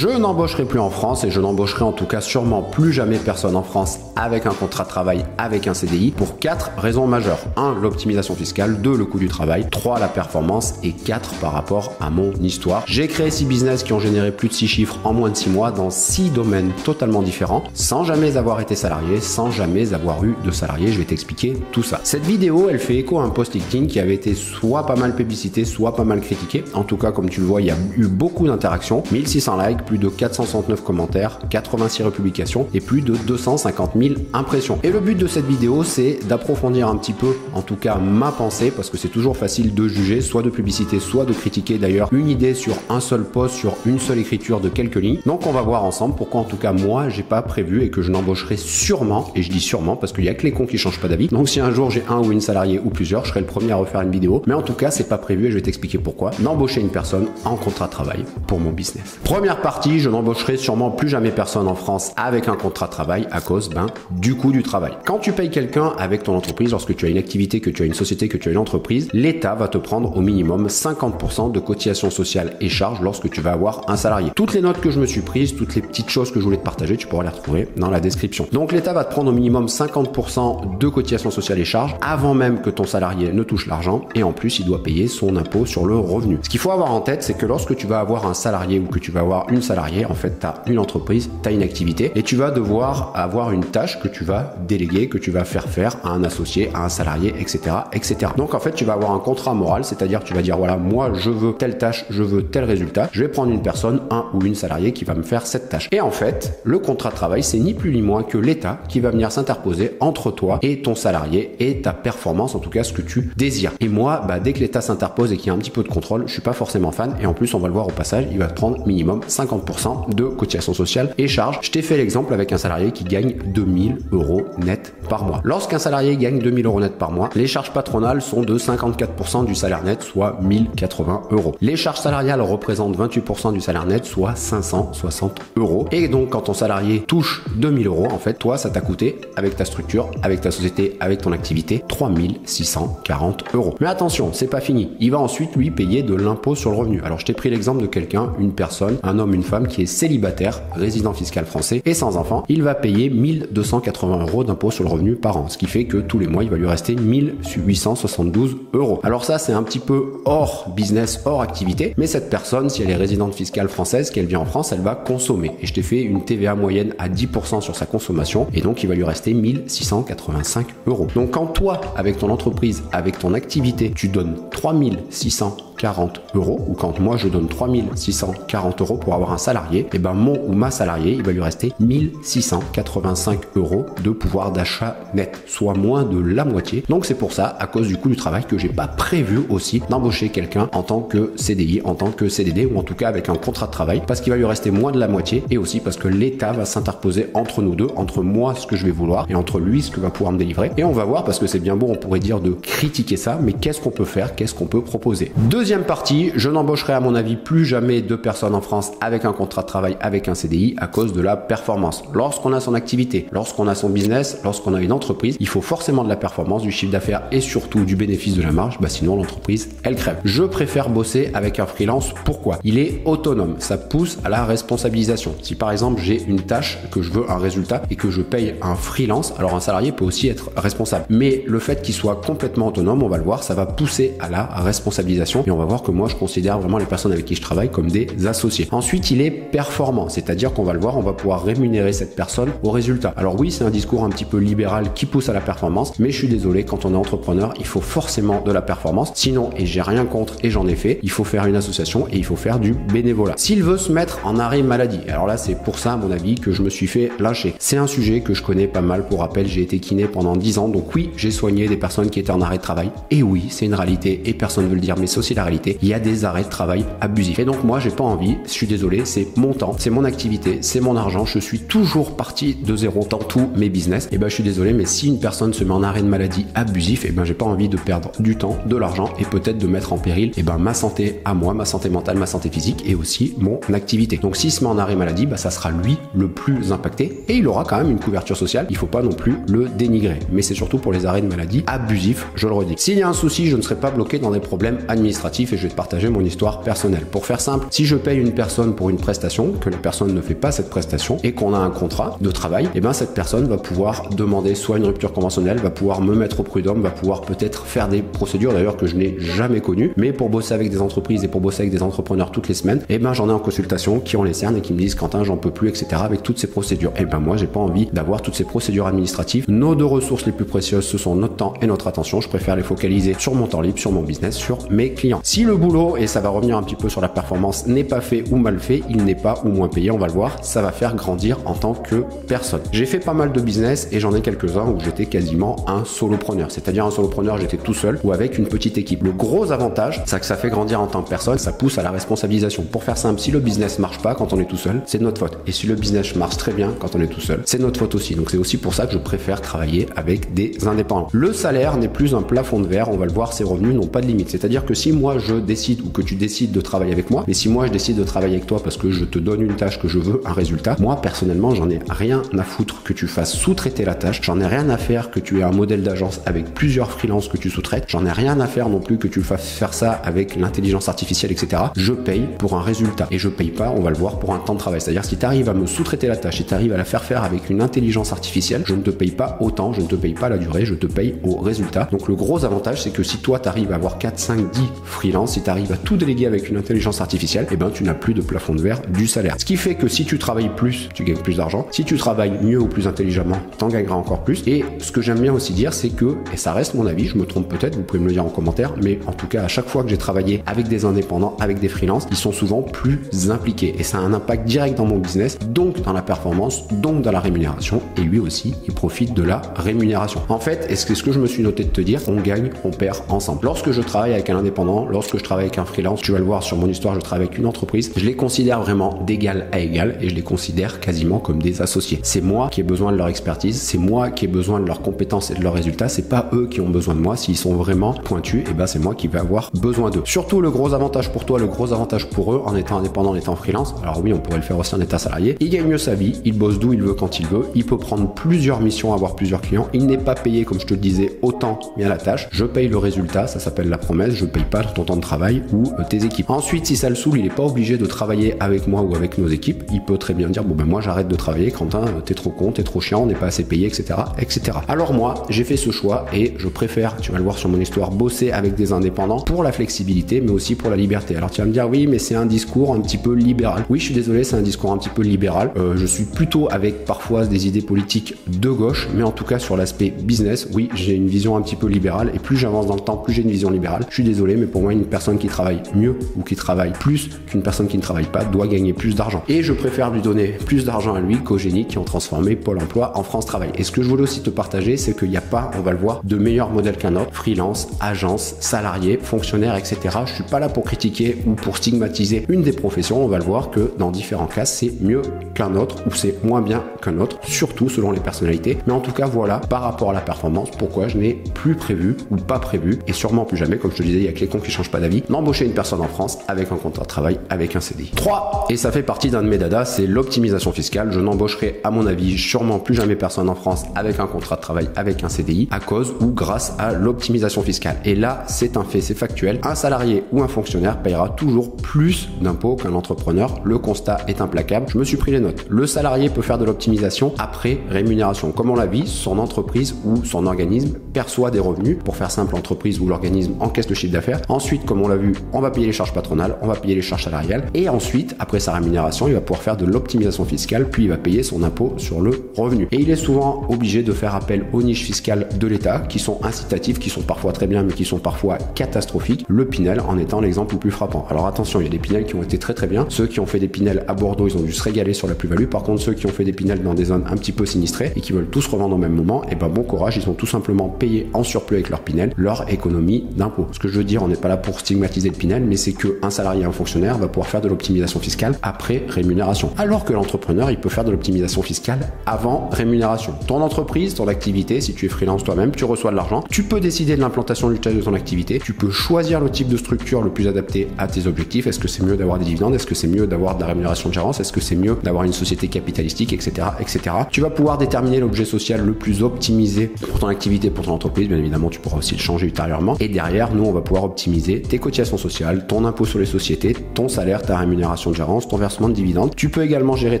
Je n'embaucherai plus en France et je n'embaucherai en tout cas sûrement plus jamais personne en France avec un contrat de travail, avec un CDI pour 4 raisons majeures. 1. L'optimisation fiscale. 2. Le coût du travail. 3. La performance. Et 4. Par rapport à mon histoire. J'ai créé 6 business qui ont généré plus de 6 chiffres en moins de 6 mois dans 6 domaines totalement différents sans jamais avoir été salarié, sans jamais avoir eu de salarié. Je vais t'expliquer tout ça. Cette vidéo, elle fait écho à un post LinkedIn qui avait été soit pas mal publicité, soit pas mal critiqué. En tout cas, comme tu le vois, il y a eu beaucoup d'interactions. 1600 likes, plus de 469 commentaires, 86 republications et plus de 250 000 impressions. Et le but de cette vidéo, c'est d'approfondir un petit peu, en tout cas ma pensée, parce que c'est toujours facile de juger, soit de publicité, soit de critiquer d'ailleurs une idée sur un seul post, sur une seule écriture de quelques lignes. Donc on va voir ensemble pourquoi en tout cas moi j'ai pas prévu et que je n'embaucherai sûrement, et je dis sûrement parce qu'il y a que les cons qui changent pas d'avis. Donc si un jour j'ai un ou une salariée ou plusieurs, je serai le premier à refaire une vidéo. Mais en tout cas, c'est pas prévu et je vais t'expliquer pourquoi. N'embaucher une personne en contrat de travail pour mon business. Première partie, je n'embaucherai sûrement plus jamais personne en France avec un contrat de travail à cause du coût du travail. Quand tu payes quelqu'un avec ton entreprise, lorsque tu as une activité, que tu as une société, que tu as une entreprise, l'État va te prendre au minimum 50% de cotisations sociales et charges lorsque tu vas avoir un salarié. Toutes les notes que je me suis prises, toutes les petites choses que je voulais te partager, tu pourras les retrouver dans la description. Donc l'État va te prendre au minimum 50% de cotisations sociales et charges avant même que ton salarié ne touche l'argent et en plus il doit payer son impôt sur le revenu. Ce qu'il faut avoir en tête, c'est que lorsque tu vas avoir un salarié ou que tu vas avoir une salariée, en fait tu as une entreprise, tu as une activité et tu vas devoir avoir une tâche que tu vas déléguer, que tu vas faire à un associé, à un salarié, etc., etc. Donc en fait tu vas avoir un contrat moral, c'est-à-dire tu vas dire voilà, moi je veux telle tâche, je veux tel résultat, je vais prendre une personne, un ou une salariée qui va me faire cette tâche. Et en fait, le contrat de travail, c'est ni plus ni moins que l'État qui va venir s'interposer entre toi et ton salarié et ta performance, en tout cas ce que tu désires. Et moi, dès que l'État s'interpose et qu'il y a un petit peu de contrôle, je suis pas forcément fan et en plus on va le voir au passage, il va te prendre minimum 50% de cotisation sociale et charges. Je t'ai fait l'exemple avec un salarié qui gagne 2000 € net par mois. Lorsqu'un salarié gagne 2000 € net par mois, les charges patronales sont de 54% du salaire net, soit 1080 €. Les charges salariales représentent 28% du salaire net, soit 560 €. Et donc quand ton salarié touche 2000 €, en fait, toi, ça t'a coûté avec ta structure, avec ta société, avec ton activité, 3640 €. Mais attention, c'est pas fini. Il va ensuite lui payer de l'impôt sur le revenu. Alors je t'ai pris l'exemple de quelqu'un, une personne, un homme, une femme qui est célibataire, résident fiscal français et sans enfant. Il va payer 1280 € d'impôt sur le revenu par an, ce qui fait que tous les mois il va lui rester 1872 €. Alors ça c'est un petit peu hors business, hors activité, mais cette personne, si elle est résidente fiscale française, qu'elle vient en France, elle va consommer. Et je t'ai fait une TVA moyenne à 10% sur sa consommation et donc il va lui rester 1685 €. Donc quand toi, avec ton entreprise, avec ton activité, tu donnes 3640 € ou quand moi je donne 3640 € pour avoir un salarié, et mon ou ma salarié, il va lui rester 1685 € de pouvoir d'achat net, soit moins de la moitié. Donc c'est pour ça, à cause du coût du travail, que j'ai pas prévu aussi d'embaucher quelqu'un en tant que CDI, en tant que CDD ou en tout cas avec un contrat de travail parce qu'il va lui rester moins de la moitié et aussi parce que l'État va s'interposer entre nous deux, entre moi ce que je vais vouloir et entre lui ce que va pouvoir me délivrer. Et on va voir parce que c'est bien beau, on pourrait dire de critiquer ça, mais qu'est-ce qu'on peut faire, qu'est-ce qu'on peut proposer. Deuxième partie, je n'embaucherai à mon avis plus jamais de personnes en France avec un contrat de travail, avec un CDI à cause de la performance. Lorsqu'on a son activité, lorsqu'on a son business, lorsqu'on a une entreprise, il faut forcément de la performance, du chiffre d'affaires et surtout du bénéfice de la marge, sinon l'entreprise elle crève. Je préfère bosser avec un freelance. Pourquoi? Il est autonome, ça pousse à la responsabilisation. Si par exemple j'ai une tâche, que je veux un résultat et que je paye un freelance, alors un salarié peut aussi être responsable. Mais le fait qu'il soit complètement autonome, on va le voir, ça va pousser à la responsabilisation et on va voir que moi je considère vraiment les personnes avec qui je travaille comme des associés. Ensuite, il est performant, c'est-à-dire qu'on va le voir, on va pouvoir rémunérer cette personne au résultat. Alors oui, c'est un discours un petit peu libéral qui pousse à la performance, mais je suis désolé, quand on est entrepreneur, il faut forcément de la performance. Sinon, et j'ai rien contre et j'en ai fait, il faut faire une association et il faut faire du bénévolat. S'il veut se mettre en arrêt maladie, alors là c'est pour ça à mon avis que je me suis fait lâcher. C'est un sujet que je connais pas mal. Pour rappel, j'ai été kiné pendant 10 ans, donc oui, j'ai soigné des personnes qui étaient en arrêt de travail. Et oui, c'est une réalité et personne ne veut le dire, mais c'est aussi la réalité. Il y a des arrêts de travail abusifs. Et donc moi, j'ai pas envie, je suis désolé, c'est mon temps, c'est mon activité, c'est mon argent, je suis toujours parti de zéro dans tous mes business. Et je suis désolé, mais si une personne se met en arrêt de maladie abusif, j'ai pas envie de perdre du temps, de l'argent et peut-être de mettre en péril ma santé à moi, ma santé mentale, ma santé physique et aussi mon activité. Donc s'il se met en arrêt maladie, ça sera lui le plus impacté et il aura quand même une couverture sociale. Il faut pas non plus le dénigrer, mais c'est surtout pour les arrêts de maladie abusifs, je le redis. S'il y a un souci, je ne serai pas bloqué dans des problèmes administratifs. administratif et je vais te partager mon histoire personnelle. Pour faire simple, si je paye une personne pour une prestation, que la personne ne fait pas cette prestation et qu'on a un contrat de travail, et bien cette personne va pouvoir demander soit une rupture conventionnelle, va pouvoir me mettre au prud'homme, va pouvoir peut-être faire des procédures d'ailleurs que je n'ai jamais connues, mais pour bosser avec des entreprises et pour bosser avec des entrepreneurs toutes les semaines, et ben j'en ai en consultation qui ont les cernes et qui me disent Quentin, j'en peux plus, etc. avec toutes ces procédures. Et ben moi j'ai pas envie d'avoir toutes ces procédures administratives. Nos deux ressources les plus précieuses, ce sont notre temps et notre attention. Je préfère les focaliser sur mon temps libre, sur mon business, sur mes clients. Si le boulot, et ça va revenir un petit peu sur la performance, n'est pas fait ou mal fait, il n'est pas ou moins payé, on va le voir, ça va faire grandir en tant que personne. J'ai fait pas mal de business et j'en ai quelques-uns où j'étais quasiment un solopreneur. C'est-à-dire un solopreneur, j'étais tout seul ou avec une petite équipe. Le gros avantage, c'est que ça fait grandir en tant que personne, ça pousse à la responsabilisation. Pour faire simple, si le business marche pas quand on est tout seul, c'est de notre faute. Et si le business marche très bien quand on est tout seul, c'est de notre faute aussi. Donc c'est aussi pour ça que je préfère travailler avec des indépendants. Le salaire n'est plus un plafond de verre, on va le voir, ces revenus n'ont pas de limite. C'est-à-dire que si moi je décide ou que tu décides de travailler avec moi, mais si moi je décide de travailler avec toi parce que je te donne une tâche, que je veux un résultat, moi personnellement j'en ai rien à foutre que tu fasses sous-traiter la tâche, j'en ai rien à faire que tu aies un modèle d'agence avec plusieurs freelances que tu sous-traites, j'en ai rien à faire non plus que tu fasses faire ça avec l'intelligence artificielle, etc. Je paye pour un résultat et je paye pas, on va le voir, pour un temps de travail. C'est-à-dire si tu arrives à me sous-traiter la tâche et tu arrives à la faire faire avec une intelligence artificielle, je ne te paye pas autant, je ne te paye pas la durée, je te paye au résultat. Donc le gros avantage, c'est que si toi tu arrives à avoir 4, 5, 10 freelance, si tu arrives à tout déléguer avec une intelligence artificielle, et ben tu n'as plus de plafond de verre du salaire. Ce qui fait que si tu travailles plus, tu gagnes plus d'argent. Si tu travailles mieux ou plus intelligemment, t'en gagneras encore plus. Et ce que j'aime bien aussi dire, c'est que, et ça reste mon avis, je me trompe peut-être, vous pouvez me le dire en commentaire, mais en tout cas à chaque fois que j'ai travaillé avec des indépendants, avec des freelances, ils sont souvent plus impliqués et ça a un impact direct dans mon business, donc dans la performance, donc dans la rémunération, et lui aussi il profite de la rémunération. En fait, est-ce que je me suis noté de te dire, on gagne, on perd ensemble. Lorsque je travaille avec un indépendant, lorsque je travaille avec un freelance, tu vas le voir sur mon histoire, je travaille avec une entreprise, je les considère vraiment d'égal à égal et je les considère quasiment comme des associés. C'est moi qui ai besoin de leur expertise, c'est moi qui ai besoin de leurs compétences et de leurs résultats, c'est pas eux qui ont besoin de moi. S'ils sont vraiment pointus, et ben c'est moi qui vais avoir besoin d'eux. Surtout le gros avantage pour toi, le gros avantage pour eux en étant indépendant, en étant freelance, alors oui on pourrait le faire aussi en état salarié, il gagne mieux sa vie, il bosse d'où il veut quand il veut, il peut prendre plusieurs missions, avoir plusieurs clients, il n'est pas payé comme je te le disais autant bien la tâche, je paye le résultat, ça s'appelle la promesse, je paye pas ton temps de travail ou tes équipes. Ensuite si ça le saoule, il n'est pas obligé de travailler avec moi ou avec nos équipes, il peut très bien dire bon ben moi j'arrête de travailler, Quentin t'es trop con, t'es trop chiant, on n'est pas assez payé, etc. etc. Alors moi j'ai fait ce choix et je préfère, tu vas le voir sur mon histoire, bosser avec des indépendants pour la flexibilité mais aussi pour la liberté. Alors tu vas me dire oui mais c'est un discours un petit peu libéral. Oui je suis désolé, c'est un discours un petit peu libéral. Je suis plutôt avec parfois des idées politiques de gauche, mais en tout cas sur l'aspect business, oui j'ai une vision un petit peu libérale et plus j'avance dans le temps, plus j'ai une vision libérale. Je suis désolé mais pour moi une personne qui travaille mieux ou qui travaille plus qu'une personne qui ne travaille pas doit gagner plus d'argent. Et je préfère lui donner plus d'argent à lui qu'aux génies qui ont transformé Pôle emploi en France Travail. Et ce que je voulais aussi te partager, c'est qu'il n'y a pas, on va le voir, de meilleur modèle qu'un autre. Freelance, agence, salarié, fonctionnaire, etc. Je suis pas là pour critiquer ou pour stigmatiser une des professions. On va le voir que dans différents cas, c'est mieux qu'un autre ou c'est moins bien qu'un autre, surtout selon les personnalités. Mais en tout cas, voilà, par rapport à la performance, pourquoi je n'ai plus prévu ou pas prévu, et sûrement plus jamais, comme je te disais, il y a que les cons qui changent pas d'avis, d'embaucher une personne en France avec un contrat de travail, avec un CDI. 3. Et ça fait partie d'un de mes dadas, c'est l'optimisation fiscale. Je n'embaucherai, à mon avis, sûrement plus jamais personne en France avec un contrat de travail, avec un CDI, à cause ou grâce à l'optimisation fiscale. Et là, c'est un fait, c'est factuel. Un salarié ou un fonctionnaire payera toujours plus d'impôts qu'un entrepreneur. Le constat est implacable. Je me suis pris les notes. Le salarié peut faire de l'optimisation après rémunération. Comme on l'a vu, son entreprise ou son organisme perçoit des revenus. Pour faire simple, l'entreprise ou l'organisme encaisse le chiffre d'affaires. Ensuite, comme on l'a vu, on va payer les charges patronales, on va payer les charges salariales. Et ensuite, après sa rémunération, il va pouvoir faire de l'optimisation fiscale, puis il va payer son impôt sur le revenu. Et il est souvent obligé de faire appel aux niches fiscales de l'État qui sont incitatives, qui sont parfois très bien, mais qui sont parfois catastrophiques. Le Pinel en étant l'exemple le plus frappant. Alors attention, il y a des Pinel qui ont été très très bien. Ceux qui ont fait des Pinel à Bordeaux, ils ont dû se régaler sur la plus-value. Par contre, ceux qui ont fait des Pinel dans des zones un petit peu sinistrées et qui veulent tous revendre au même moment, et ben bon courage, ils ont tout simplement payé en surplus avec leur Pinel leur économie d'impôt. Ce que je veux dire, on n'est pas là pour stigmatiser le Pinel, mais c'est qu'un salarié, un fonctionnaire va pouvoir faire de l'optimisation fiscale après rémunération. Alors que l'entrepreneur, il peut faire de l'optimisation fiscale avant rémunération. Ton entreprise, ton activité, si tu es freelance toi-même, tu reçois de l'argent, tu peux décider de l'implantation du de ton activité, tu peux choisir le type de structure le plus adapté à tes objectifs. Est-ce que c'est mieux d'avoir des dividendes? Est-ce que c'est mieux d'avoir de la rémunération de gérance? Est-ce que c'est mieux d'avoir une société capitalistique, etc., etc. Tu vas pouvoir déterminer l'objet social le plus optimisé pour ton activité, pour ton entreprise. Bien évidemment, tu pourras aussi le changer ultérieurement. Et derrière, nous, on va pouvoir optimiser optimiser tes cotisations sociales, ton impôt sur les sociétés, ton salaire, ta rémunération de gérance, ton versement de dividendes. Tu peux également gérer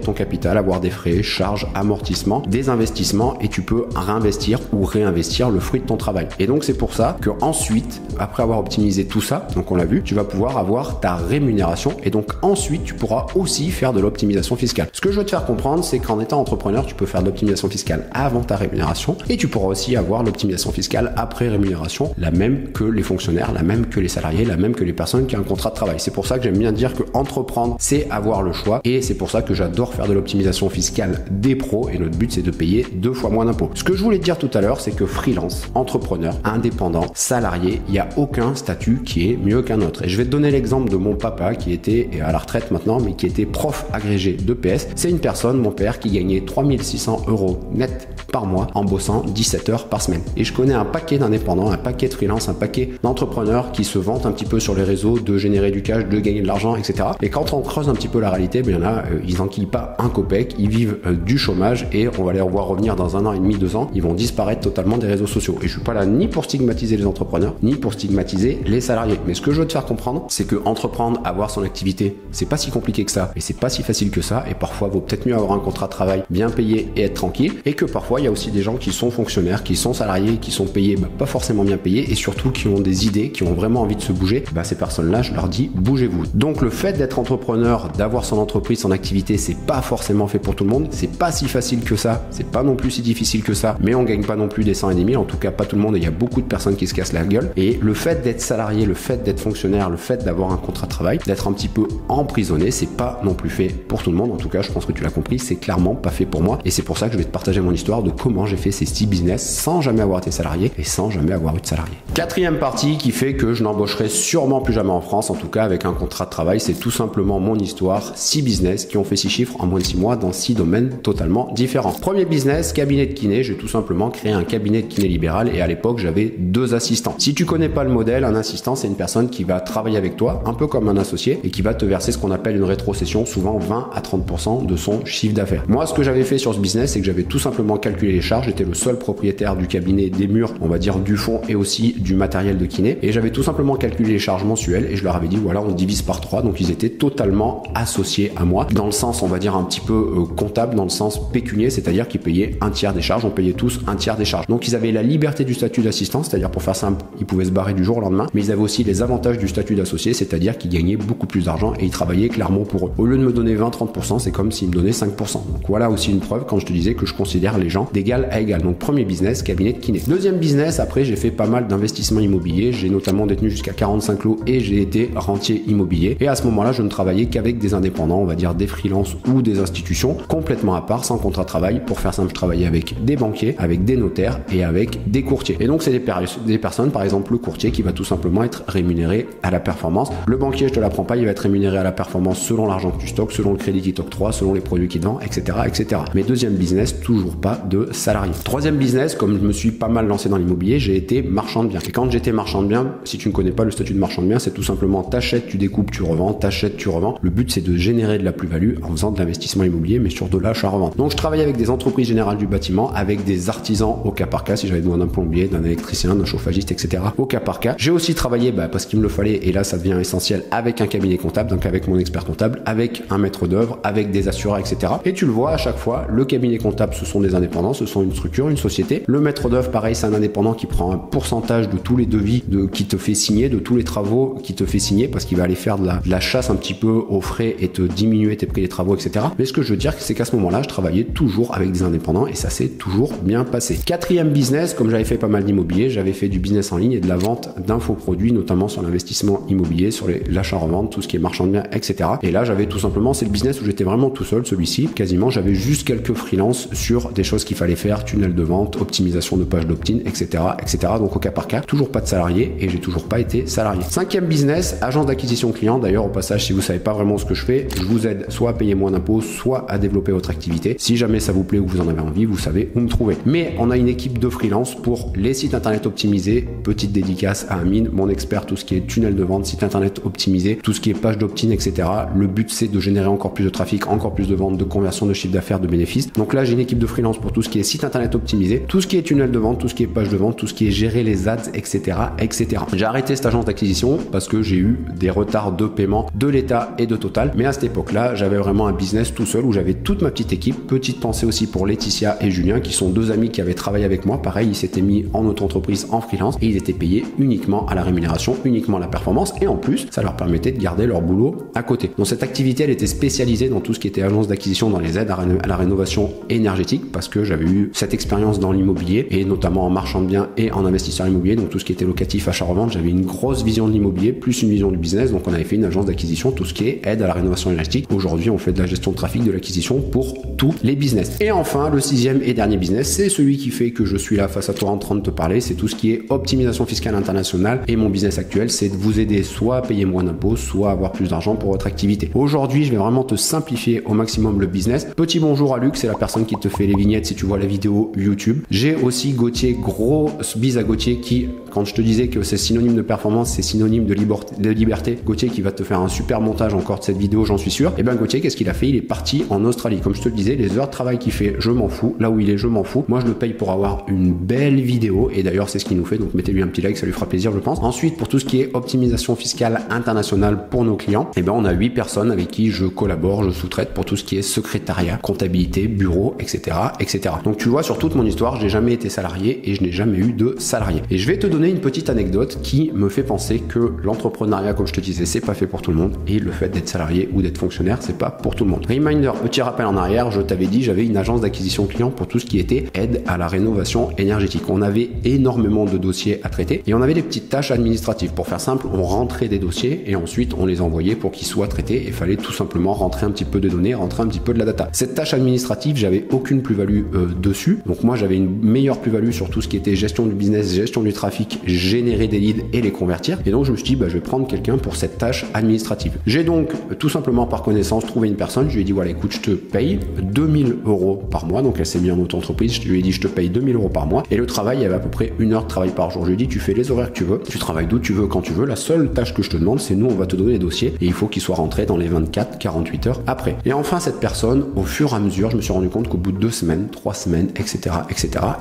ton capital, avoir des frais, charges, amortissements, des investissements et tu peux réinvestir ou réinvestir le fruit de ton travail. Et donc c'est pour ça que ensuite, après avoir optimisé tout ça, donc on l'a vu, tu vas pouvoir avoir ta rémunération et donc ensuite tu pourras aussi faire de l'optimisation fiscale. Ce que je veux te faire comprendre, c'est qu'en étant entrepreneur, tu peux faire de l'optimisation fiscale avant ta rémunération et tu pourras aussi avoir l'optimisation fiscale après rémunération, la même que les fonctionnaires, la même que les salariés, la même que les personnes qui ont un contrat de travail. C'est pour ça que j'aime bien dire que entreprendre, c'est avoir le choix et c'est pour ça que j'adore faire de l'optimisation fiscale des pros et notre but c'est de payer 2 fois moins d'impôts. Ce que je voulais te dire tout à l'heure, c'est que freelance, entrepreneur, indépendant, salarié, il n'y a aucun statut qui est mieux qu'un autre. Et je vais te donner l'exemple de mon papa qui était à la retraite maintenant, mais qui était prof agrégé d'EPS. C'est une personne, mon père, qui gagnait 3600 € net par mois en bossant 17 heures par semaine. Et je connais un paquet d'indépendants, un paquet de freelance, un paquet d'entrepreneurs qui se vantent un petit peu sur les réseaux de générer du cash, de gagner de l'argent, etc. Et quand on creuse un petit peu la réalité, il y en a, ils n'enquillent pas un copec, ils vivent du chômage et on va les revoir revenir dans 1 an et demi, 2 ans, ils vont disparaître totalement des réseaux sociaux. Et je suis pas là ni pour stigmatiser les entrepreneurs, ni pour stigmatiser les salariés. Mais ce que je veux te faire comprendre, c'est que entreprendre, avoir son activité, c'est pas si compliqué que ça et c'est pas si facile que ça. Et parfois, vaut peut-être mieux avoir un contrat de travail bien payé et être tranquille. Et que parfois, il y a aussi des gens qui sont fonctionnaires, qui sont salariés, qui sont payés, pas forcément bien payés et surtout qui ont des idées, qui ont vraiment envie de se bouger. Ces personnes-là, je leur dis, bougez-vous. Donc, le fait d'être entrepreneur, d'avoir son entreprise, son activité, c'est pas forcément fait pour tout le monde. C'est pas si facile que ça. C'est pas non plus si difficile que ça. Mais on gagne pas non plus des 100 et des 1000. En tout cas, pas tout le monde. Et il y a beaucoup de personnes qui se cassent la gueule. Et le fait d'être salarié, le fait d'être fonctionnaire, le fait d'avoir un contrat de travail, d'être un petit peu emprisonné, c'est pas non plus fait pour tout le monde. En tout cas, je pense que tu l'as compris, c'est clairement pas fait pour moi. Et c'est pour ça que je vais te partager mon histoire de comment j'ai fait ces 6 business sans jamais avoir été salarié et sans jamais avoir eu de salarié. Quatrième partie qui fait que je n'embaucherai sûrement plus jamais en France, en tout cas avec un contrat de travail, c'est tout simplement mon histoire. 6 business qui ont fait 6 chiffres en moins de 6 mois dans 6 domaines totalement différents. Premier business, cabinet de kiné. J'ai tout simplement créé un cabinet de kiné libéral et à l'époque, j'avais 2 assistants. Si tu connais pas le modèle, un assistant, c'est une personne qui va travailler avec toi, un peu comme un associé et qui va te verser ce qu'on appelle une rétrocession, souvent 20 à 30% de son chiffre d'affaires. Moi, ce que j'avais fait sur ce business, c'est que j'avais tout simplement calculé les charges. J'étais le seul propriétaire du cabinet, des murs, on va dire du fond et aussi du matériel de kiné. Et j'avais tout simplement calculé les charges mensuelles et je leur avais dit, voilà, on divise par 3. Donc, ils étaient totalement associés à moi dans le sens, on va dire, un petit peu comptable, dans le sens pécunier, c'est-à-dire qu'ils payaient un tiers des charges. On payait tous un tiers des charges. Donc, ils avaient la liberté du statut d'assistant, c'est-à-dire pour faire simple, ils pouvaient se barrer du jour au lendemain, mais ils avaient aussi les avantages du statut d'associé, c'est-à-dire qu'ils gagnaient beaucoup plus d'argent et ils travaillaient clairement pour eux. Au lieu de me donner 20-30%, c'est comme s'ils me donnaient 5%. Donc voilà aussi une preuve quand je te disais que je considère les gens d'égal à égal. Donc premier business, cabinet de kiné. Deuxième business, après j'ai fait pas mal d'investissements immobiliers, j'ai notamment détenu jusqu'à 45 lots et j'ai été rentier immobilier. Et à ce moment-là, je ne travaillais qu'avec des indépendants, on va dire des freelances ou des institutions complètement à part, sans contrat de travail. Pour faire simple, je travaillais avec des banquiers, avec des notaires et avec des courtiers. Et donc c'est des personnes, par exemple le courtier qui va tout simplement être rémunéré à la performance. Le banquier, je te l'apprends pas, il va être rémunéré à la performance selon l'argent que tu stockes, selon le crédit qu'il t'octroie, selon les produits qu'il te vend, etc., etc. Mais deuxième business, toujours pas de salarié. Troisième business, comme je me suis pas mal lancé dans l'immobilier, j'ai été marchand de biens. Et quand j'étais marchand de biens, si tu ne connais pas le statut de marchand de biens, c'est tout simplement t'achètes, tu découpes, tu revends, t'achètes, tu revends. Le but, c'est de générer de la plus-value en faisant de l'investissement immobilier, mais sur de l'achat-revente. Donc, je travaillais avec des entreprises générales du bâtiment, avec des artisans au cas par cas, si j'avais besoin d'un plombier, d'un électricien, d'un chauffagiste, etc., au cas par cas. J'ai aussi travaillé, parce qu'il me le fallait, et là, ça devient essentiel, avec un cabinet comptable, donc avec mon expert comptable, avec un maître d'œuvre, avec des assureurs, etc. Et tu le vois à chaque fois, le cabinet comptable, ce sont des indépendants, ce sont une structure, une société. Le maître d'œuvre, pareil, c'est un indépendant qui prend un pourcentage de tous les devis qui te fait signer, de tous les travaux qui te fait signer, parce qu'il va aller faire de la chasse un petit peu aux frais et te diminuer tes prix des travaux, etc. Mais ce que je veux dire, c'est qu'à ce moment-là, je travaillais toujours avec des indépendants et ça s'est toujours bien passé. Quatrième business, comme j'avais fait pas mal d'immobilier, j'avais fait du business en ligne et de la vente d'infoproduits, notamment sur l'investissement immobilier, sur l'achat-revente, tout ce qui est marchand de biens, etc. Et là, j'avais tout simplement, c'est le business où j'étais vraiment tout seul, celui-ci, quasiment, j'avais juste quelques freelances sur des choses qu'il fallait faire, tunnel de vente, optimisation de page d'opt-in, etc., etc. Donc au cas par cas, toujours pas de salarié et j'ai toujours pas été salarié. Cinquième business, agence d'acquisition client. D'ailleurs, au passage, si vous savez pas vraiment ce que je fais, je vous aide soit à payer moins d'impôts, soit à développer votre activité. Si jamais ça vous plaît ou vous en avez envie, vous savez où me trouver. Mais on a une équipe de freelance pour les sites internet optimisés. Petite dédicace à Amine, mon expert, tout ce qui est tunnel de vente, site internet optimisé, tout ce qui est page d'opt-in, etc. Le but, c'est de générer encore plus de trafic, encore plus de ventes, de conversion, de chiffre d'affaires, de bénéfices. Donc là, j'ai une équipe de freelance pour tout ce ce qui est site internet optimisé, tout ce qui est tunnel de vente, tout ce qui est page de vente, tout ce qui est gérer les ads, etc., etc. J'ai arrêté cette agence d'acquisition parce que j'ai eu des retards de paiement de l'État et de Total. Mais à cette époque-là, j'avais vraiment un business tout seul où j'avais toute ma petite équipe. Petite pensée aussi pour Laetitia et Julien, qui sont deux amis qui avaient travaillé avec moi. Pareil, ils s'étaient mis en auto-entreprise, en freelance, et ils étaient payés uniquement à la rémunération, uniquement à la performance. Et en plus, ça leur permettait de garder leur boulot à côté. Donc cette activité, elle était spécialisée dans tout ce qui était agence d'acquisition, dans les aides à la rénovation énergétique, parce que j'avais eu cette expérience dans l'immobilier, et notamment en marchand de biens et en investisseur immobilier. Donc tout ce qui était locatif, achat-revente, j'avais une grosse vision de l'immobilier, plus une vision du business. Donc on avait fait une agence d'acquisition, tout ce qui est aide à la rénovation énergétique. Aujourd'hui, on fait de la gestion de trafic, de l'acquisition pour tous les business. Et enfin, le sixième et dernier business, c'est celui qui fait que je suis là face à toi en train de te parler. C'est tout ce qui est optimisation fiscale internationale. Et mon business actuel, c'est de vous aider soit à payer moins d'impôts, soit à avoir plus d'argent pour votre activité. Aujourd'hui, je vais vraiment te simplifier au maximum le business. Petit bonjour à Luc, c'est la personne qui te fait les vignettes si tu vois la vidéo YouTube. J'ai aussi Gauthier, grosse bise à Gauthier qui, quand je te disais que c'est synonyme de performance, c'est synonyme de liberté, Gauthier qui va te faire un super montage encore de cette vidéo, j'en suis sûr. Et bien Gauthier, qu'est-ce qu'il a fait? Il est parti en Australie. Comme je te le disais, les heures de travail qu'il fait, je m'en fous. Là où il est, je m'en fous. Moi, je le paye pour avoir une belle vidéo. Et d'ailleurs, c'est ce qu'il nous fait. Donc, mettez-lui un petit like, ça lui fera plaisir, je pense. Ensuite, pour tout ce qui est optimisation fiscale internationale pour nos clients, et ben on a 8 personnes avec qui je collabore, je sous-traite pour tout ce qui est secrétariat, comptabilité, bureau, etc., etc. Donc, tu vois, sur toute mon histoire, j'ai jamais été salarié et je n'ai jamais eu de salarié. Et je vais te donner une petite anecdote qui me fait penser que l'entrepreneuriat, comme je te disais, c'est pas fait pour tout le monde, et le fait d'être salarié ou d'être fonctionnaire, c'est pas pour tout le monde. Reminder, petit rappel en arrière, je t'avais dit, j'avais une agence d'acquisition client pour tout ce qui était aide à la rénovation énergétique. On avait énormément de dossiers à traiter et on avait des petites tâches administratives. Pour faire simple, on rentrait des dossiers et ensuite on les envoyait pour qu'ils soient traités, et il fallait tout simplement rentrer un petit peu de données, rentrer un petit peu de la data. Cette tâche administrative, j'avais aucune plus-value dessus. Donc moi, j'avais une meilleure plus-value sur tout ce qui était gestion du business, gestion du trafic, générer des leads et les convertir. Et donc je me suis dit, je vais prendre quelqu'un pour cette tâche administrative. J'ai donc tout simplement par connaissance trouvé une personne. Je lui ai dit, voilà, écoute, je te paye 2000 € par mois. Donc elle s'est mise en auto-entreprise. Je lui ai dit, je te paye 2000 € par mois. Et le travail, il y avait à peu près 1 heure de travail par jour. Je lui ai dit, tu fais les horaires que tu veux, tu travailles d'où tu veux, quand tu veux. La seule tâche que je te demande, c'est nous, on va te donner les dossiers et il faut qu'ils soient rentrés dans les 24-48 heures après. Et enfin, cette personne, au fur et à mesure, je me suis rendu compte qu'au bout de 2 semaines, 3 semaines, etc.,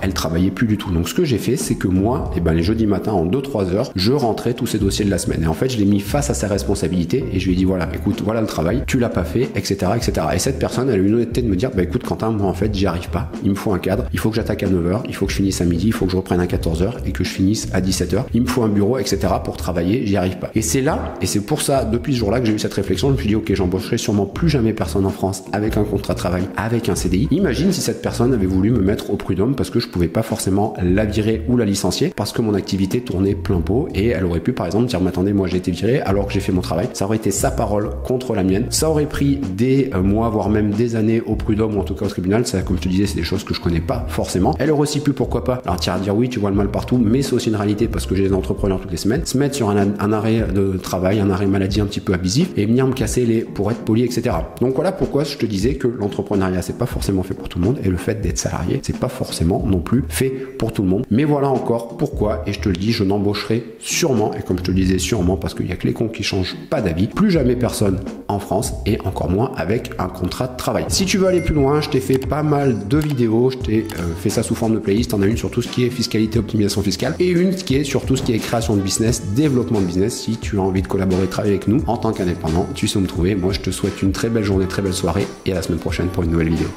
elle travaillait plus du tout. Donc ce que j'ai fait, c'est que moi, les jeudis matins, en 2-3 heures, je rentrais tous ces dossiers de la semaine. Et en fait, je l'ai mis face à ses responsabilités et je lui ai dit, voilà, écoute, voilà le travail, tu l'as pas fait, etc., etc. Et cette personne, elle a eu l'honnêteté de me dire, écoute, Quentin, moi, en fait, j'y arrive pas. Il me faut un cadre. Il faut que j'attaque à 9h. Il faut que je finisse à midi. Il faut que je reprenne à 14h et que je finisse à 17h. Il me faut un bureau, etc. pour travailler. J'y arrive pas. Et c'est là, et c'est pour ça, depuis ce jour-là, que j'ai eu cette réflexion. Je me suis dit, ok, j'embaucherai sûrement plus jamais personne en France avec un contrat de travail, avec un CDI. Imagine si cette personne avait voulu me mettre au prud'homme parce que je pouvais pas forcément la virer ou la licencier parce que mon activité tournait plein pot, et elle aurait pu, par exemple, dire, mais attendez, moi, j'ai été viré alors que j'ai fait mon travail. Ça aurait été sa parole contre la mienne. Ça aurait pris des mois, voire même des années au prud'homme ou en tout cas au tribunal. Ça, comme je te disais, c'est des choses que je connais pas forcément. Elle aurait aussi pu, pourquoi pas, alors tiens à dire oui, tu vois le mal partout, mais c'est aussi une réalité parce que j'ai des entrepreneurs toutes les semaines, se mettre sur un arrêt de travail, un arrêt maladie un petit peu abusif et venir me casser les pour être poli, etc. Donc voilà pourquoi je te disais que l'entrepreneuriat, c'est pas forcément fait pour tout le monde, et le fait d'être salarié, c'est pas forcément non plus fait pour tout le monde. Mais voilà encore pourquoi, et je te le dis, je n'embaucherai sûrement, et comme je te le disais, sûrement, parce qu'il y a que les cons qui changent pas d'avis, plus jamais personne en France, et encore moins avec un contrat de travail. Si tu veux aller plus loin, je t'ai fait pas mal de vidéos, je t'ai fait ça sous forme de playlist. On a une sur tout ce qui est fiscalité, optimisation fiscale, et une qui est sur tout ce qui est création de business, développement de business. Si tu as envie de collaborer, travailler avec nous en tant qu'indépendant, tu sais où me trouver. Moi, je te souhaite une très belle journée, très belle soirée, et à la semaine prochaine pour une nouvelle vidéo.